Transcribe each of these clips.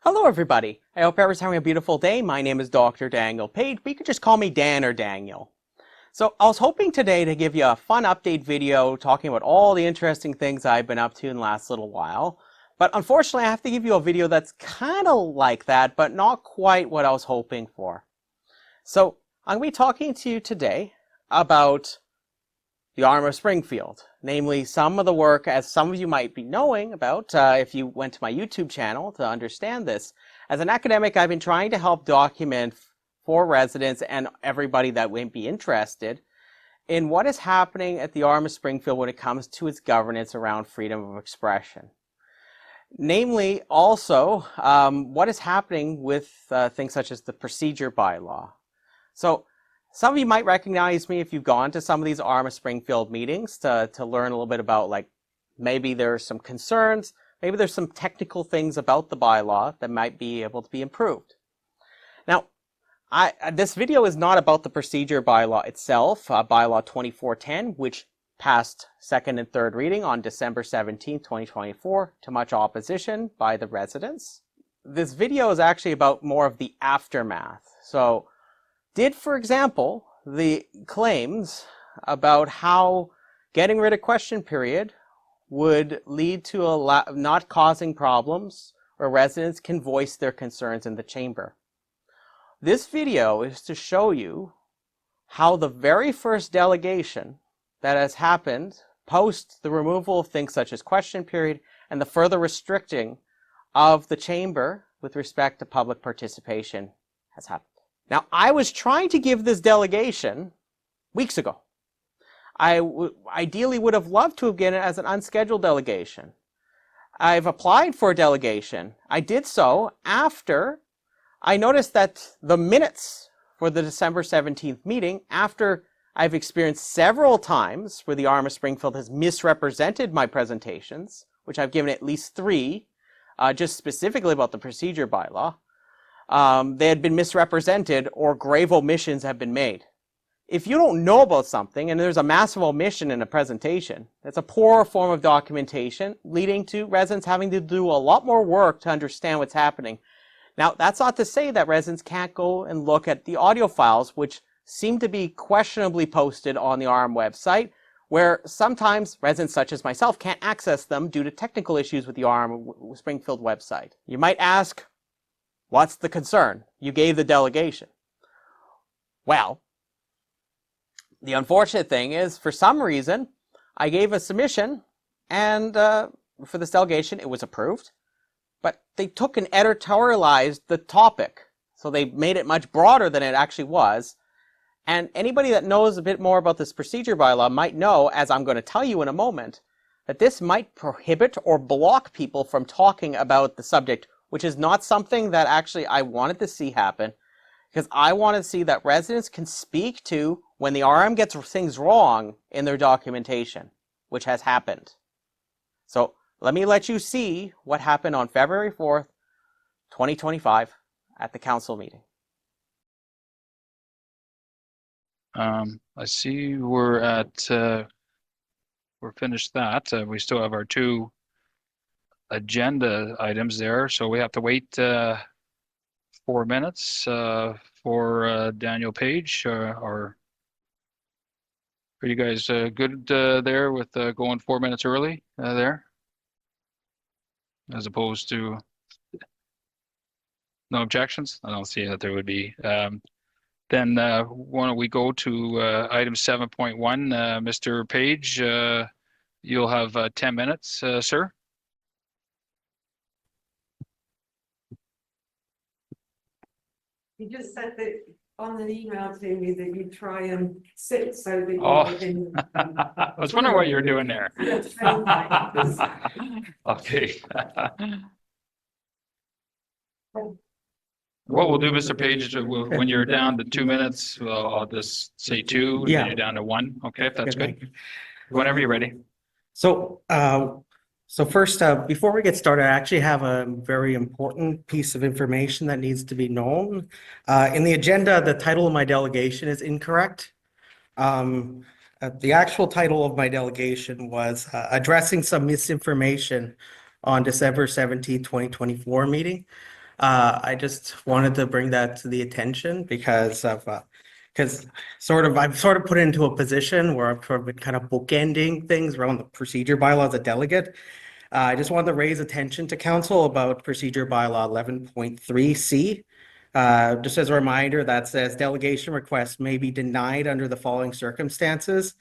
Hello everybody, I hope everyone's having a beautiful day. My name is Dr. Daniel Page, but you could just call me Dan or Daniel. So I was hoping today to give you a fun update video talking about all the interesting things I've been up to in the last little while. But unfortunately I have to give you a video that's kind of like that, but not quite what I was hoping for. So I'm going to be talking to you today about the RM of Springfield, namely some of the work, as some of you might be knowing about if you went to my YouTube channel to understand this. As an academic, I've been trying to help document for residents and everybody that would be interested in what is happening at the RM of Springfield when it comes to its governance around freedom of expression. Namely, also, what is happening with things such as the procedure bylaw. So, some of you might recognize me if you've gone to some of these RM of Springfield meetings to learn a little bit about, like, maybe there's some concerns, maybe there's some technical things about the bylaw that might be able to be improved. Now, this video is not about the procedure bylaw itself, bylaw 2410, which passed second and third reading on December 17, 2024, to much opposition by the residents. This video is actually about more of the aftermath. So, did, for example, the claims about how getting rid of question period would lead to not causing problems where residents can voice their concerns in the chamber. This video is to show you how the very first delegation that has happened post the removal of things such as question period and the further restricting of the chamber with respect to public participation has happened. Now, I was trying to give this delegation weeks ago. I ideally would have loved to have given it as an unscheduled delegation. I've applied for a delegation. I did so after I noticed that the minutes for the December 17th meeting, after I've experienced several times where the RM of Springfield has misrepresented my presentations, which I've given at least 3, just specifically about the procedure bylaw, they had been misrepresented or grave omissions have been made. If you don't know about something and there's a massive omission in a presentation, that's a poor form of documentation leading to residents having to do a lot more work to understand what's happening. Now, that's not to say that residents can't go and look at the audio files, which seem to be questionably posted on the RM website, where sometimes residents such as myself can't access them due to technical issues with the RM Springfield website. You might ask, what's the concern? You gave the delegation. Well, the unfortunate thing is, for some reason, I gave a submission, and for this delegation, it was approved. But they took and editorialized the topic. So they made it much broader than it actually was. And anybody that knows a bit more about this procedure bylaw might know, as I'm going to tell you in a moment, that this might prohibit or block people from talking about the subject, which is not something that actually I wanted to see happen, because I want to see that residents can speak to when the RM gets things wrong in their documentation, which has happened. So let me let you see what happened on February 4th, 2025 at the council meeting. I see we're at, we're finished that. We still have our 2 agenda items there, so we have to wait 4 minutes for Daniel Page. Or are you guys good there with going 4 minutes early there, as opposed to no objections? I don't see that there would be. Then why don't we go to item 7.1, Mr. Page, you'll have 10 minutes, sir. You just said that on an email to me that you try and sit so that you can. I was wondering what you're doing there. Okay. What we'll do, Mr. Page, when you're down to 2 minutes, I'll just say 2, and then you're down to 1. Okay, if that's good. Whenever you're ready. So, first, before we get started, I actually have a very important piece of information that needs to be known. In the agenda, the title of my delegation is incorrect. The actual title of my delegation was addressing some misinformation on December 17, 2024 meeting. I just wanted to bring that to the attention because I've sort of put into a position where I've sort of been kind of bookending things around the procedure bylaw as a delegate. I just wanted to raise attention to council about procedure bylaw 11.3C. Just as a reminder, that says delegation requests may be denied under the following circumstances.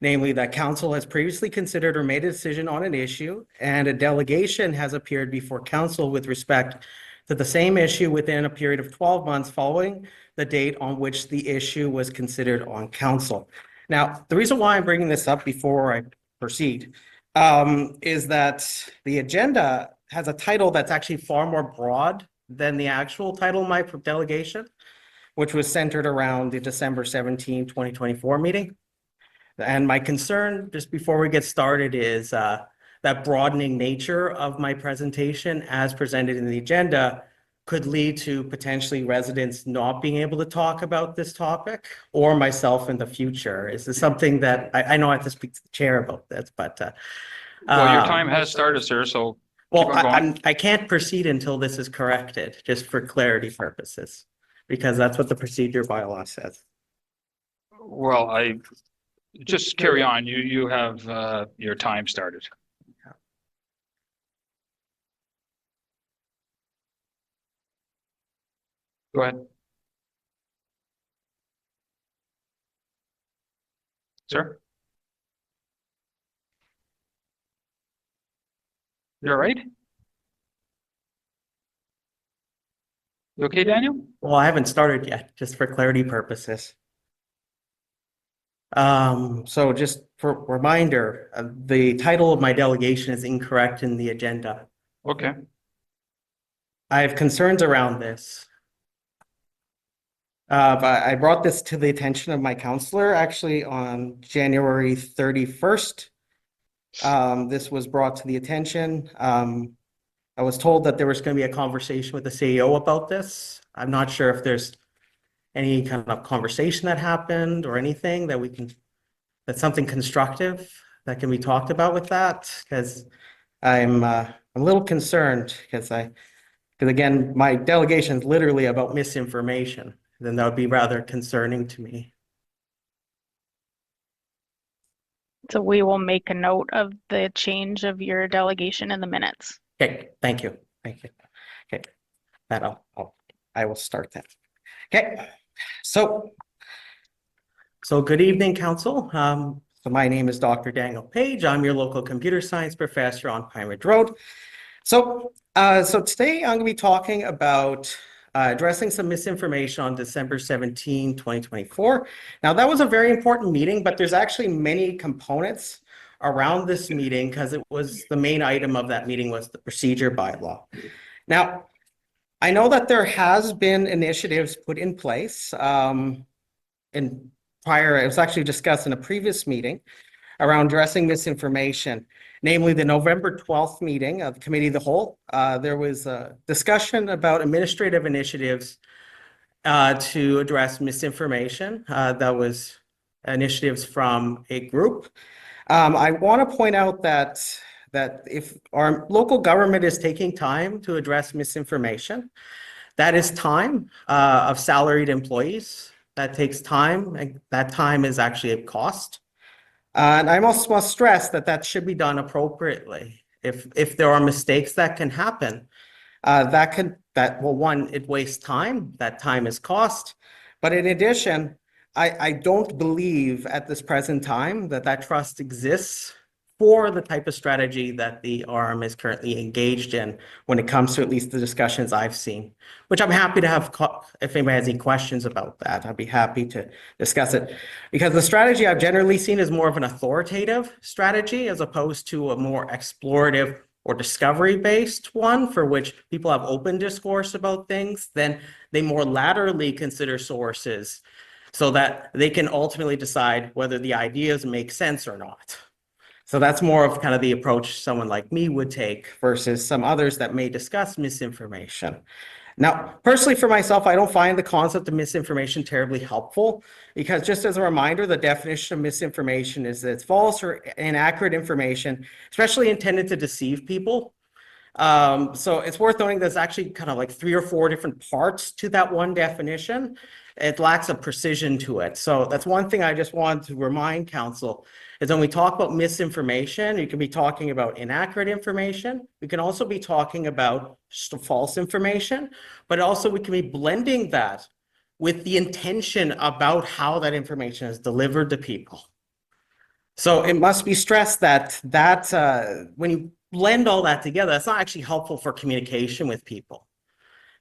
Namely, that council has previously considered or made a decision on an issue, and a delegation has appeared before council with respect to the same issue within a period of 12 months following the date on which the issue was considered on council. Now, the reason why I'm bringing this up before I proceed is that the agenda has a title that's actually far more broad than the actual title of my delegation, which was centered around the December 17, 2024 meeting. And my concern, just before we get started, is that broadening nature of my presentation as presented in the agenda could lead to potentially residents not being able to talk about this topic or myself in the future. Is this something that I know I have to speak to the chair about this, but Well, your time has started, sir, so well, keep on going. I can't proceed until this is corrected, just for clarity purposes, because that's what the procedure bylaw says. Well, just carry on. You have your time started. Go ahead. Sir? You all right? You okay, Daniel? Well, I haven't started yet, just for clarity purposes. So just for reminder, the title of my delegation is incorrect in the agenda. Okay. I have concerns around this. But I brought this to the attention of my counselor actually on January 31st. This was brought to the attention. I was told that there was going to be a conversation with the CEO about this. I'm not sure if there's any kind of conversation that happened or anything that that's something constructive that can be talked about with that, because I'm a little concerned because again, my delegation is literally about misinformation. Then that would be rather concerning to me. So we will make a note of the change of your delegation in the minutes. Okay, thank you. Thank you. Okay, I will start that. Okay, so good evening, council. So my name is Dr. Daniel Page. I'm your local computer science professor on Pine Ridge Road. So today I'm going to be talking about addressing some misinformation on December 17, 2024. Now, that was a very important meeting, but there's actually many components around this meeting because it was the main item of that meeting was the procedure bylaw. Now, I know that there has been initiatives put in place it was actually discussed in a previous meeting around addressing misinformation, namely the November 12th meeting of the Committee of the Whole. There was a discussion about administrative initiatives to address misinformation. That was initiatives from a group. I want to point out that if our local government is taking time to address misinformation, that is time of salaried employees. That takes time, and that time is actually a cost. And I also must stress that should be done appropriately. If there are mistakes that can happen, one, it wastes time. That time is cost. But in addition, I don't believe at this present time that trust exists for the type of strategy that the RM is currently engaged in when it comes to at least the discussions I've seen, which I'm happy to have. If anybody has any questions about that, I'd be happy to discuss it, because the strategy I've generally seen is more of an authoritative strategy as opposed to a more explorative or discovery-based one, for which people have open discourse about things. Then they more laterally consider sources so that they can ultimately decide whether the ideas make sense or not. So that's more of kind of the approach someone like me would take versus some others that may discuss misinformation. Now, personally for myself, I don't find the concept of misinformation terribly helpful, because just as a reminder, the definition of misinformation is that it's false or inaccurate information, especially intended to deceive people. So it's worth noting there's actually kind of like 3 or 4 different parts to that one definition. It lacks a precision to it. So that's one thing I just want to remind council is when we talk about misinformation, you can be talking about inaccurate information. We can also be talking about false information, but also we can be blending that with the intention about how that information is delivered to people. So it must be stressed that when you blend all that together, that's not actually helpful for communication with people.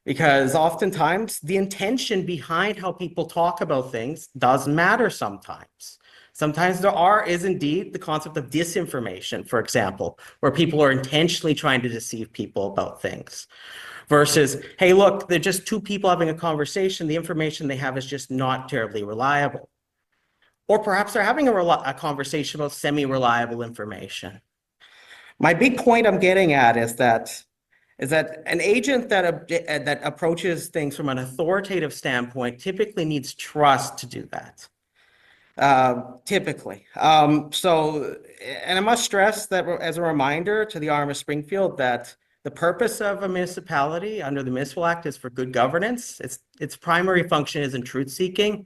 Because oftentimes the intention behind how people talk about things does matter sometimes. Sometimes is indeed the concept of disinformation, for example, where people are intentionally trying to deceive people about things. Versus, hey, look, they're just 2 people having a conversation. The information they have is just not terribly reliable. Or perhaps they're having a conversation about semi-reliable information. My big point I'm getting at is that an agent that approaches things from an authoritative standpoint typically needs trust to do that. Typically. And I must stress that as a reminder to the RM of Springfield that the purpose of a municipality under the Municipal Act is for good governance. Its primary function isn't truth seeking.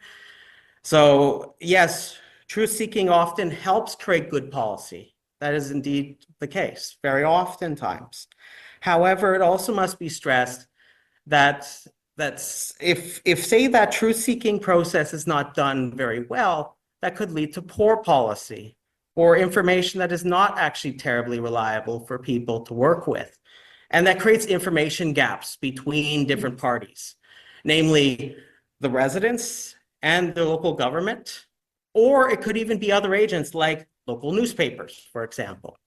So yes, truth seeking often helps create good policy. That is indeed the case, very oftentimes. However, it also must be stressed that if say that truth seeking process is not done very well, that could lead to poor policy or information that is not actually terribly reliable for people to work with. And that creates information gaps between different parties, namely the residents and the local government, or it could even be other agents like local newspapers, for example.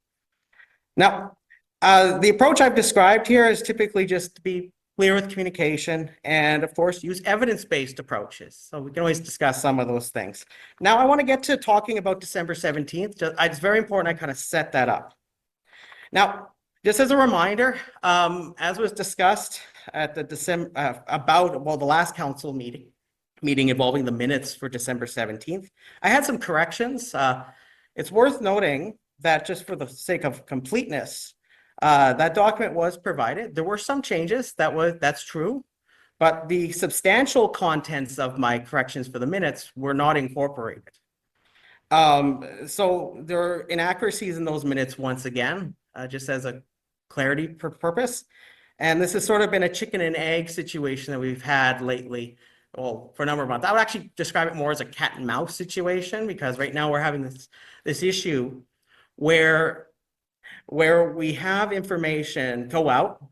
Now, the approach I've described here is typically just to be clear with communication and, of course, use evidence-based approaches. So we can always discuss some of those things. Now, I want to get to talking about December 17th. It's very important I kind of set that up. Now, just as a reminder, as was discussed at the the last council meeting involving the minutes for December 17th, I had some corrections. It's worth noting that just for the sake of completeness, that document was provided. There were some changes, that's true, but the substantial contents of my corrections for the minutes were not incorporated. So there are inaccuracies in those minutes once again, just as a clarity purpose. And this has sort of been a chicken and egg situation that we've had lately, well, for a number of months. I would actually describe it more as a cat and mouse situation, because right now we're having this issue where we have information go out.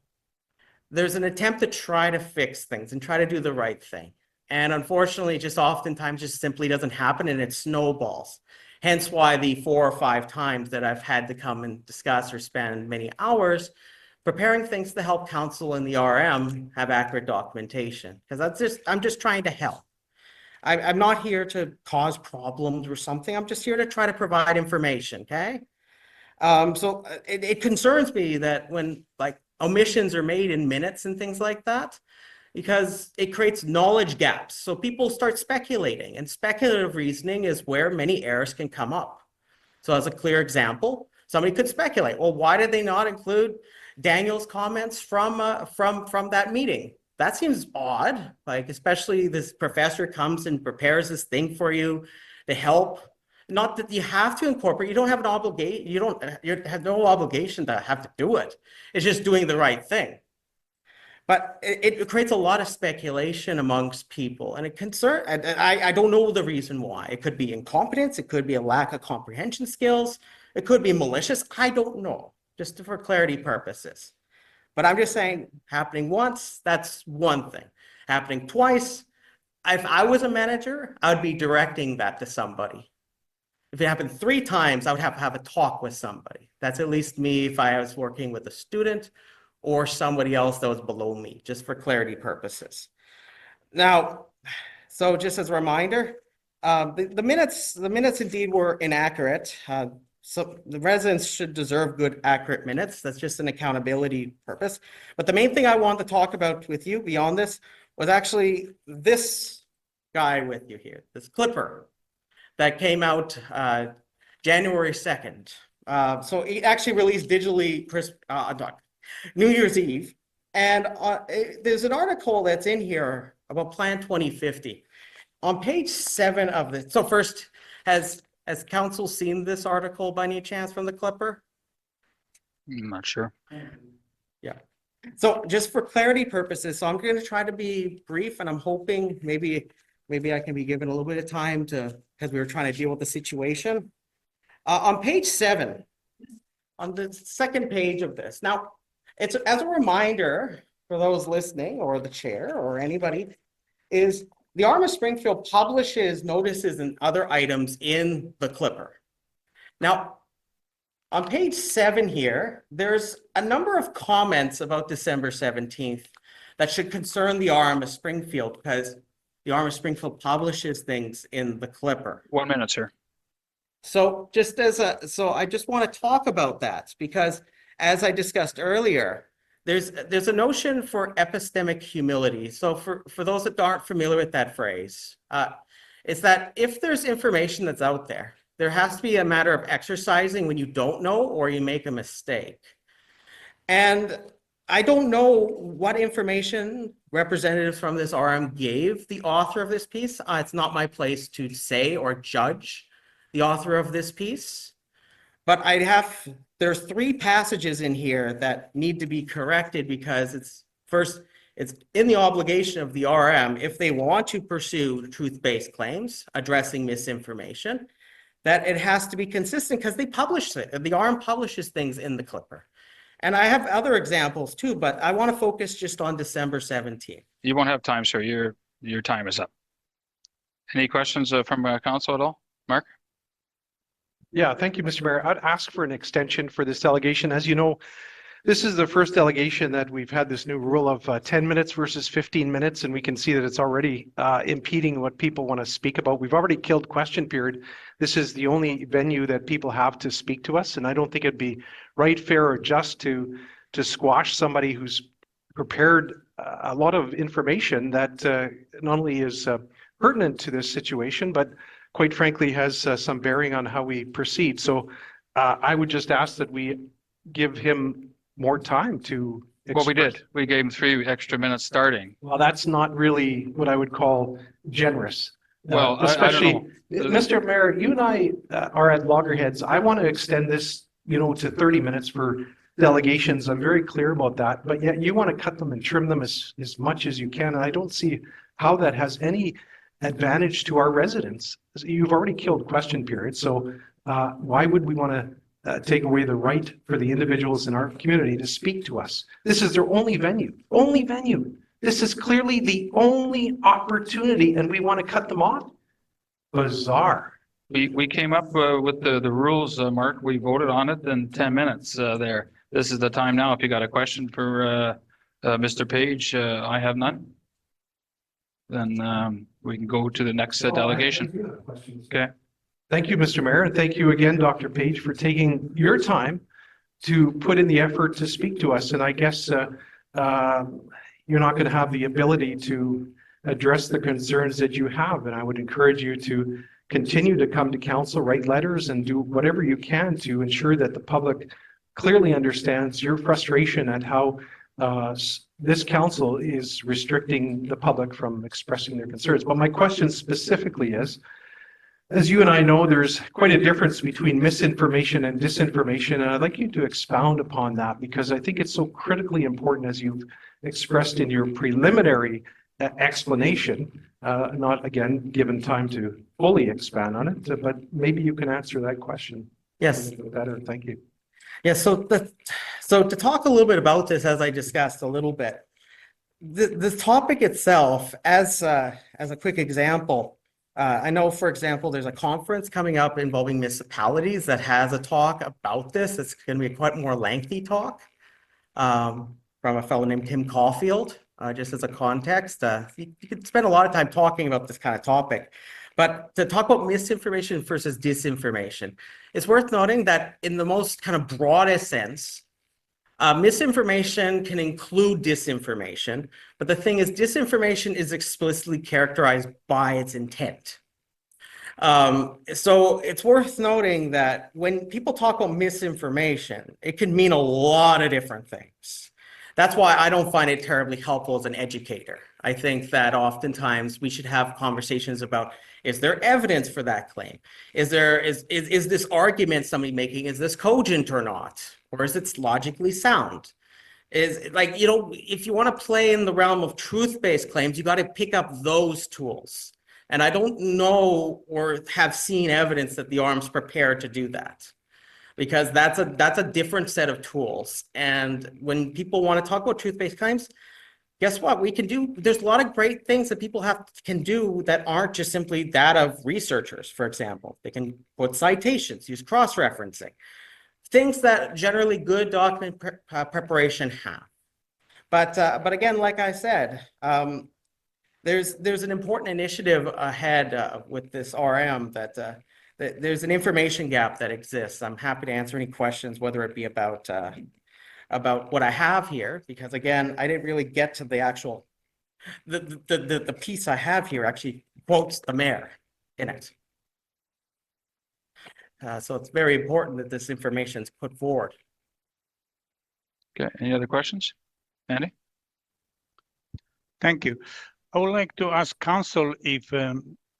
There's an attempt to try to fix things and try to do the right thing. And unfortunately, just oftentimes just simply doesn't happen and it snowballs. Hence why the 4 or 5 times that I've had to come and discuss or spend many hours preparing things to help council and the RM have accurate documentation. Because I'm just trying to help. I'm not here to cause problems or something. I'm just here to try to provide information, okay? So it concerns me that when like omissions are made in minutes and things like that, because it creates knowledge gaps. So people start speculating, and speculative reasoning is where many errors can come up. So as a clear example, somebody could speculate, well, why did they not include Daniel's comments from that meeting? That seems odd, like especially this professor comes and prepares this thing for you to help. Not that you have to incorporate, you don't have an obligation, you have no obligation to have to do it. It's just doing the right thing. But it creates a lot of speculation amongst people, and I don't know the reason why. It could be incompetence, it could be a lack of comprehension skills, it could be malicious, I don't know, just for clarity purposes. But I'm just saying, happening once, that's one thing. Happening twice, if I was a manager, I would be directing that to somebody. If it happened 3 times, I would have a talk with somebody. That's at least me if I was working with a student or somebody else that was below me, just for clarity purposes. Now, so just as a reminder, the minutes indeed were inaccurate. So the residents should deserve good, accurate minutes. That's just an accountability purpose. But the main thing I wanted to talk about with you beyond this was actually this guy with you here, this clipper that came out January 2nd. So it actually released digitally New Year's Eve. And there's an article that's in here about Plan 2050. On page 7 of the, so first, has council seen this article by any chance from the Clipper? I'm not sure. Yeah. So just for clarity purposes, so I'm going to try to be brief, and I'm hoping maybe I can be given a little bit of time to, because we were trying to deal with the situation. On page 7, on the second page of this. Now, it's as a reminder for those listening, or the chair, or anybody, is the RM of Springfield publishes notices and other items in the Clipper. Now, on page 7 here, there's a number of comments about December 17th that should concern the RM of Springfield, because the RM of Springfield publishes things in the Clipper. 1 minute, sir. So just so I just want to talk about that, because as I discussed earlier, there's a notion for epistemic humility. So for those that aren't familiar with that phrase, it's that if there's information that's out there, there has to be a matter of exercising when you don't know or you make a mistake. And I don't know what information representatives from this RM gave the author of this piece. It's not my place to say or judge the author of this piece. But there's 3 passages in here that need to be corrected, because it's in the obligation of the RM, if they want to pursue truth-based claims addressing misinformation, that it has to be consistent, because they publish it. The RM publishes things in the Clipper. And I have other examples too, but I want to focus just on December 17th. You won't have time, sir. Your time is up. Any questions from council at all? Mark? Yeah, thank you, Mr. Mayor. I'd ask for an extension for this delegation. As you know, this is the first delegation that we've had this new rule of 10 minutes versus 15 minutes, and we can see that it's already impeding what people want to speak about. We've already killed question period. This is the only venue that people have to speak to us, and I don't think it'd be right, fair, or just to squash somebody who's prepared a lot of information that not only is pertinent to this situation, but quite frankly has some bearing on how we proceed. So I would just ask that we give him more time to Well, we did. We gave him 3 extra minutes starting. Well, that's not really what I would call generous. Well, Especially, I don't know. Mr. Mayor, you and I are at loggerheads. I want to extend this, to 30 minutes for delegations. I'm very clear about that, but yet you want to cut them and trim them as much as you can. And I don't see how that has any advantage to our residents. You've already killed question period. So why would we want to take away the right for the individuals in our community to speak to us? This is their only venue. This is clearly the only opportunity, and we want to cut them off? Bizarre. We came up with the rules, Mark. We voted on it in 10 minutes there. This is the time now. If you got a question for Mr. Page, I have none. Then we can go to the next delegation. Okay. Thank you, Mr. Mayor, and thank you again, Dr. Page, for taking your time to put in the effort to speak to us. And I guess you're not going to have the ability to address the concerns that you have. And I would encourage you to continue to come to council, write letters, and do whatever you can to ensure that the public clearly understands your frustration at how this council is restricting the public from expressing their concerns. But my question specifically is, as you and I know, there's quite a difference between misinformation and disinformation, and I'd like you to expound upon that, because I think it's so critically important, as you've expressed in your preliminary explanation, not again given time to fully expand on it, but maybe you can answer that question. Yes. Better. Thank you. Yeah, so to talk a little bit about this, as I discussed a little bit, the topic itself, as a quick example, I know, for example, there's a conference coming up involving municipalities that has a talk about this. It's going to be a quite more lengthy talk from a fellow named Tim Caulfield, just as a context. You could spend a lot of time talking about this kind of topic. But to talk about misinformation versus disinformation, it's worth noting that in the most kind of broadest sense, misinformation can include disinformation, but the thing is, disinformation is explicitly characterized by its intent. So it's worth noting that when people talk about misinformation, it can mean a lot of different things. That's why I don't find it terribly helpful as an educator. I think that oftentimes we should have conversations about, is there evidence for that claim? Is this argument somebody making, is this cogent or not? Or is it logically sound? Is like, you know, if you want to play in the realm of truth-based claims, you got to pick up those tools. And I don't know or have seen evidence that the arm's prepared to do that, because that's a different set of tools. And when people want to talk about truth-based claims, guess what? We can do, there's a lot of great things that people can do that aren't just simply that of researchers, for example. They can put citations, use cross-referencing, things that generally good document preparation have. But again, like I said, there's an important initiative ahead with this RM that there's an information gap that exists. I'm happy to answer any questions, whether it be about what I have here, because again, I didn't really get to the actual, the piece I have here actually quotes the mayor in it. So it's very important that this information is put forward. Okay, any other questions? Andy? Thank you. I would like to ask council if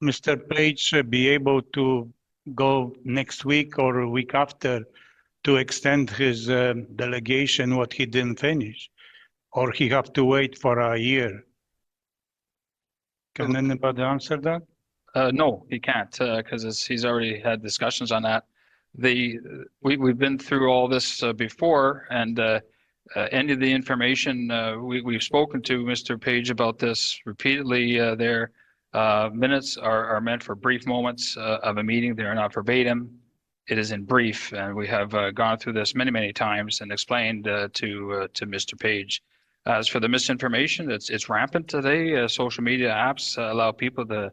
Mr. Page should be able to go next week or a week after to extend his delegation what he didn't finish, or he have to wait for a year. Can anybody answer that? No, he can't, because he's already had discussions on that. We've been through all this before, and any of the information, we've spoken to Mr. Page about this repeatedly. Their minutes are meant for brief moments of a meeting. They are not verbatim. It is in brief, and we have gone through this many, many times and explained to Mr. Page. As for the misinformation, it's rampant today. Social media apps allow people to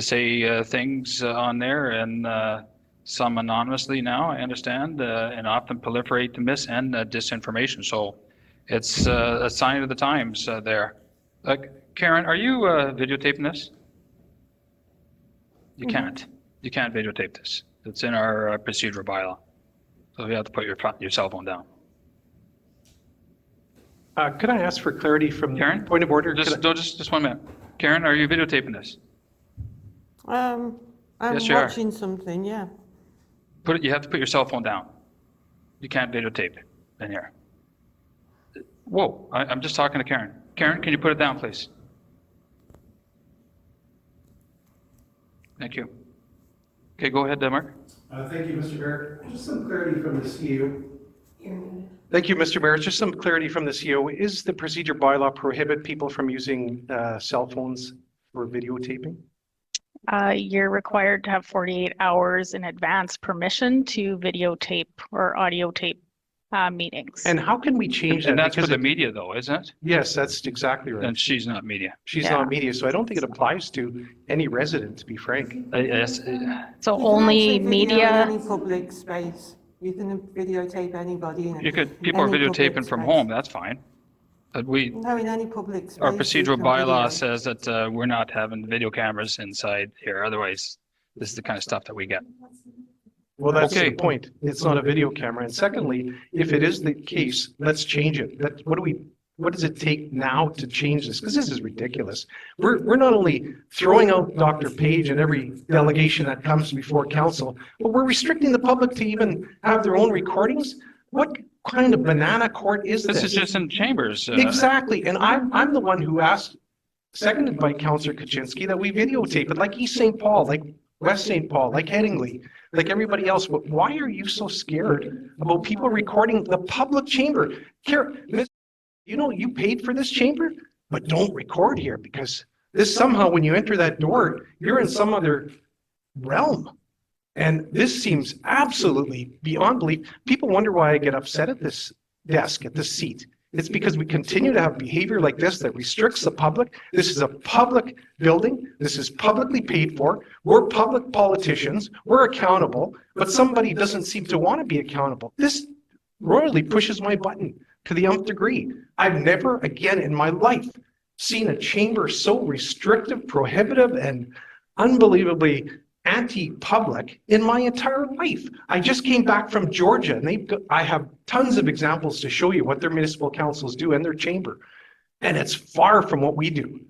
say things on there, and some anonymously now, I understand, and often proliferate the mis and disinformation. So it's a sign of the times there. Karen, are you videotaping this? You can't. You can't videotape this. It's in our procedural bylaw. So you have to put your cell phone down. Could I ask for clarity from Karen? point of order? Just 1 minute. Karen, are you videotaping this? I'm Yes, you are. watching something, yeah. You have to put your cell phone down. You can't videotape in here. Whoa, I'm just talking to Karen. Karen, can you put it down, please? Thank you. Okay, go ahead, Mark. Thank you, Mr. Mayor. Just some clarity from the CEO. Thank you, Mr. Mayor. Just some clarity from the CEO. Is the procedure bylaw prohibit people from using cell phones for videotaping? You're required to have 48 hours in advance permission to videotape or audio tape meetings. And how can we change that? And that's for Because the media though, isn't it? yes, that's exactly right. And she's not media. She's Yeah. not media, so I don't think it applies to any resident, to be frank. Yes, So You can only actually video in media, any public space. You can videotape anybody in people are any videotaping public from space. home, that's fine. But No, in any public space. our you procedural can bylaw video. says that we're not having video cameras inside here. Otherwise, this is the kind of stuff that we get. Well, that's Okay. the point. It's not a video camera. And secondly, if it is the case, let's change it. What does it take now to change this? Because this is ridiculous. We're not only throwing out Dr. Page and every delegation that comes before council, but we're restricting the public to even have their own recordings. What kind of banana court is this? This is just in chambers. Exactly. And I'm the one who asked, seconded by Councillor Kaczynski, that we videotape it like East St. Paul, like West St. Paul, like Headingley, like everybody else. But why are you so scared about people recording the public chamber? You know, you paid for this chamber, but don't record here, because this somehow, when you enter that door, you're in some other realm. And this seems absolutely beyond belief. People wonder why I get upset at this desk, at this seat. It's because we continue to have behavior like this that restricts the public. This is a public building. This is publicly paid for. We're public politicians. We're accountable, but somebody doesn't seem to want to be accountable. This royally pushes my button to the nth degree. I've never again in my life seen a chamber so restrictive, prohibitive, and unbelievably anti-public in my entire life. I just came back from Georgia and I have tons of examples to show you what their municipal councils do and their chamber. And it's far from what we do.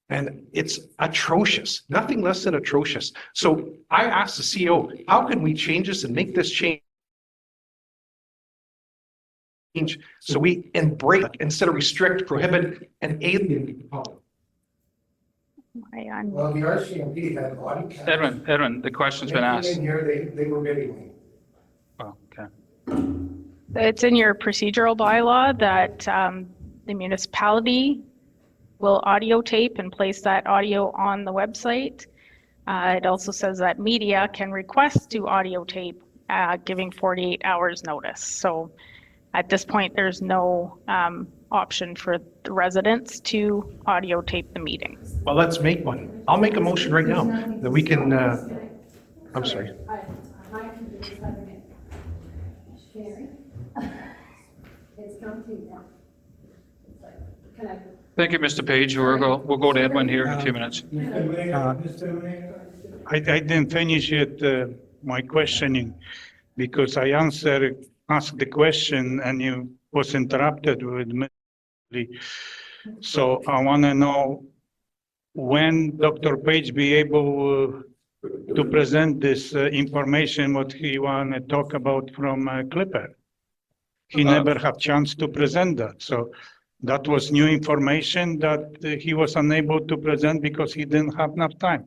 And it's atrocious, nothing less than atrocious. So I asked the CEO, how can we change this and make this change so we embrace instead of restrict, prohibit, and alienate the public? Well, the RCMP had body cams. Edwin, the question's been asked. In here, they were videoing. Oh, okay. It's in your procedural bylaw that the municipality will audio tape and place that audio on the website. It also says that media can request to audio tape, giving 48 hours notice. So at this point, there's no option for the residents to audio tape the meeting. Well, let's make one. I'll make a motion right now that we can, I'm sorry. Thank you, Mr. Page. We'll go to Edwin here in a few minutes. I didn't finish yet my questioning because I asked the question and you was interrupted with me. So I want to know when Dr. Page be able to present this information, what he want to talk about from Clipper. He never had chance to present that. So that was new information that he was unable to present because he didn't have enough time.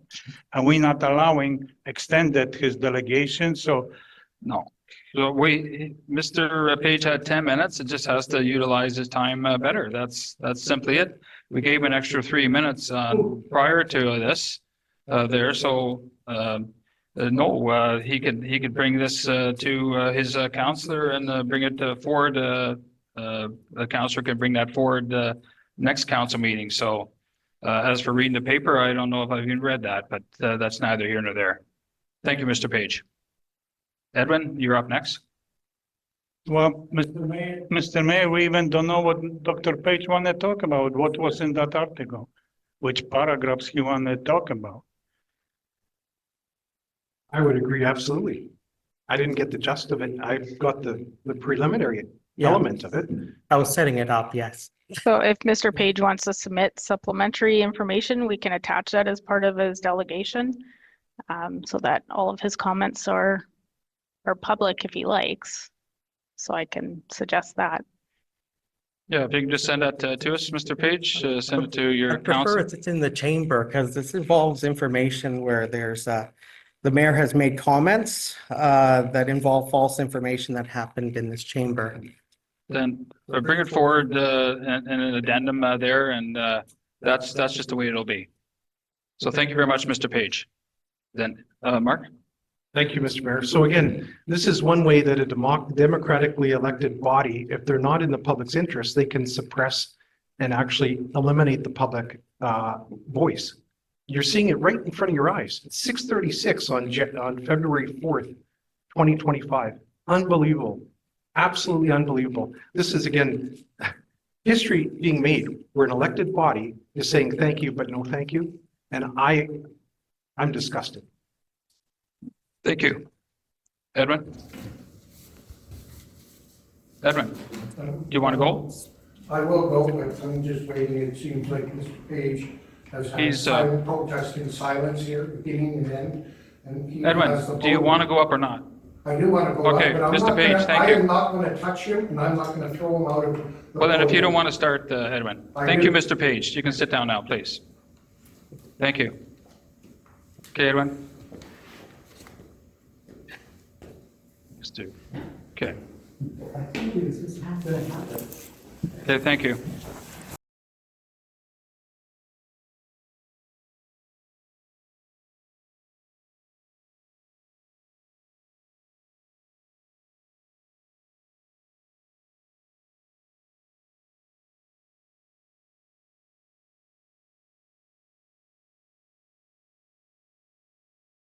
And we're not allowing extended his delegation, so No. So Mr. Page had 10 minutes. It just has to utilize his time better. That's simply it. We gave him an extra 3 minutes prior to this there. So no, he could bring this to his counselor and bring it forward. The counselor can bring that forward next council meeting. So as for reading the paper, I don't know if I've even read that, but that's neither here nor there. Thank you, Mr. Page. Edwin, you're up next. well, Mr. Mayor, we even don't know what Dr. Page want to talk about. What was in that article? Which paragraphs he want to talk about? I would agree, absolutely. I didn't get the gist of it. I got the preliminary element of it. I was setting it up, yes. So if Mr. Page wants to submit supplementary information, we can attach that as part of his delegation, so that all of his comments are public if he likes. So I can suggest that. Yeah, if you can just send that to us, Mr. Page, send it to I your prefer council. it's in the chamber because this involves information where there's the mayor has made comments that involve false information that happened in this chamber. Then bring it forward in an addendum there, and that's just the way it'll be. So thank you very much, Mr. Page. Then, Mark? Thank you, Mr. Mayor. So again, this is one way that a democratically elected body, if they're not in the public's interest, they can suppress and actually eliminate the public voice. You're seeing it right in front of your eyes. It's 6:36 on February 4th, 2025. Unbelievable. Absolutely unbelievable. This is, again, history being made where an elected body is saying thank you, but no thank you. And I'm disgusted. Thank you. Edwin? Edwin, do you want to go? I will go, but I'm just waiting. It seems like Mr. Page has had He's, silent protest in silence here, beginning and end. And he has the Edwin, do you vote. want to go up or not? I do want to go Okay, up, but I'm Mr. not Page, gonna, thank I you. am not going to touch him, and I'm not going to throw him out of. the Well, then if you don't podium. want to start, Edwin. I Thank you, do. Mr. Page. You can sit down now, please. Thank you. Okay, Edwin? Let's do. Okay. Okay, thank you.